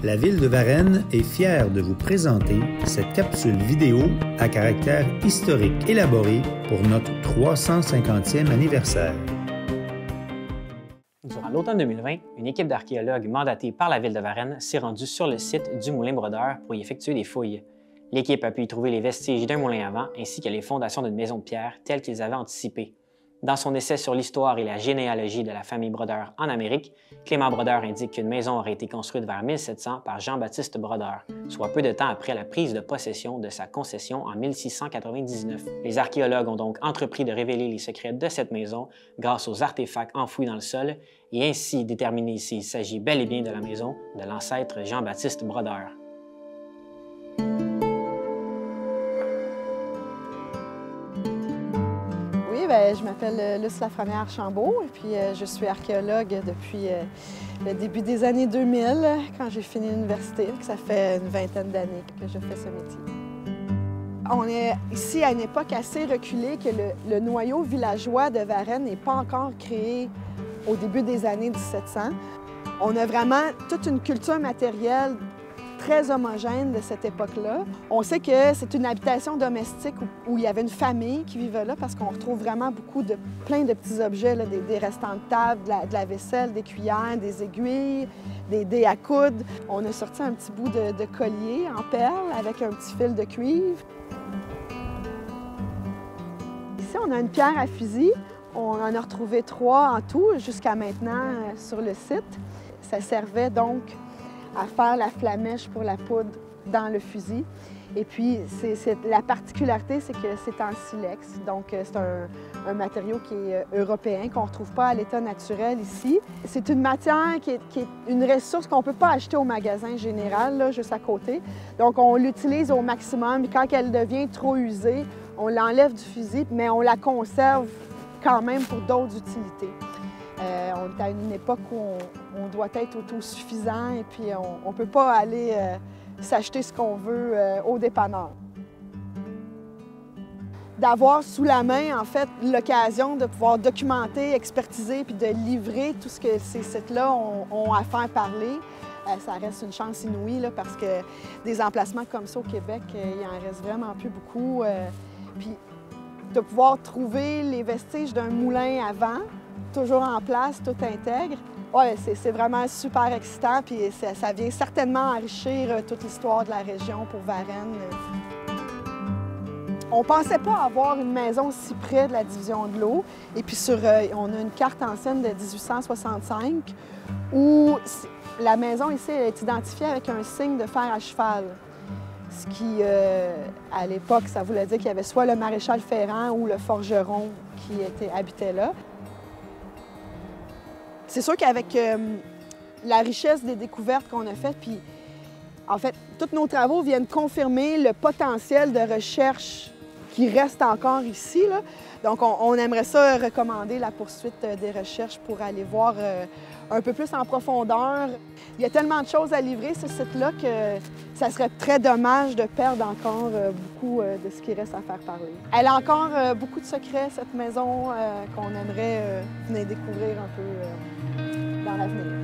La Ville de Varennes est fière de vous présenter cette capsule vidéo à caractère historique élaborée pour notre 350e anniversaire. Durant l'automne 2020, une équipe d'archéologues mandatée par la Ville de Varennes s'est rendue sur le site du moulin Brodeur pour y effectuer des fouilles. L'équipe a pu y trouver les vestiges d'un moulin à vent ainsi que les fondations d'une maison de pierre telles qu'ils avaient anticipé. Dans son essai sur l'histoire et la généalogie de la famille Brodeur en Amérique, Clément Brodeur indique qu'une maison aurait été construite vers 1700 par Jean-Baptiste Brodeur, soit peu de temps après la prise de possession de sa concession en 1699. Les archéologues ont donc entrepris de révéler les secrets de cette maison grâce aux artefacts enfouis dans le sol et ainsi déterminer s'il s'agit bel et bien de la maison de l'ancêtre Jean-Baptiste Brodeur. Je m'appelle Luce Lafrenière-Chambault et puis je suis archéologue depuis le début des années 2000, quand j'ai fini l'université. Ça fait une vingtaine d'années que je fais ce métier. On est ici à une époque assez reculée que le noyau villageois de Varennes n'est pas encore créé au début des années 1700. On a vraiment toute une culture matérielle très homogène de cette époque-là. On sait que c'est une habitation domestique où il y avait une famille qui vivait là parce qu'on retrouve vraiment plein de petits objets, là, des restants de table, de la vaisselle, des cuillères, des aiguilles, des dés à coudre. On a sorti un petit bout de collier en perles avec un petit fil de cuivre. Ici, on a une pierre à fusil. On en a retrouvé 3 en tout jusqu'à maintenant sur le site. Ça servait donc à faire la flamèche pour la poudre dans le fusil. Et puis, la particularité, c'est que c'est en silex. Donc, c'est un matériau qui est européen, qu'on ne retrouve pas à l'état naturel ici. C'est une matière qui est une ressource qu'on ne peut pas acheter au magasin général, là, juste à côté. Donc, on l'utilise au maximum. Et quand elle devient trop usée, on l'enlève du fusil, mais on la conserve quand même pour d'autres utilités. On est à une époque où on doit être autosuffisant et puis on ne peut pas aller s'acheter ce qu'on veut au dépanneur. D'avoir sous la main, en fait, l'occasion de pouvoir documenter, expertiser puis de livrer tout ce que ces sites-là ont à faire parler, ça reste une chance inouïe là, parce que des emplacements comme ça au Québec, il en reste vraiment plus beaucoup. Puis de pouvoir trouver les vestiges d'un moulin à vent, toujours en place, tout intègre. Ouais, c'est vraiment super excitant, puis ça vient certainement enrichir toute l'histoire de la région pour Varennes. On ne pensait pas avoir une maison si près de la division de l'eau. Et puis on a une carte ancienne de 1865 où la maison ici est identifiée avec un signe de fer à cheval. Ce qui, à l'époque, ça voulait dire qu'il y avait soit le maréchal Ferrand ou le forgeron qui habitait là. C'est sûr qu'avec la richesse des découvertes qu'on a faites, puis en fait, tous nos travaux viennent confirmer le potentiel de recherche qui reste encore ici, là. Donc, on aimerait ça recommander la poursuite des recherches pour aller voir un peu plus en profondeur. Il y a tellement de choses à livrer, ce site-là, que ça serait très dommage de perdre encore beaucoup de ce qui reste à faire parler. Elle a encore beaucoup de secrets, cette maison, qu'on aimerait venir découvrir un peu dans l'avenir.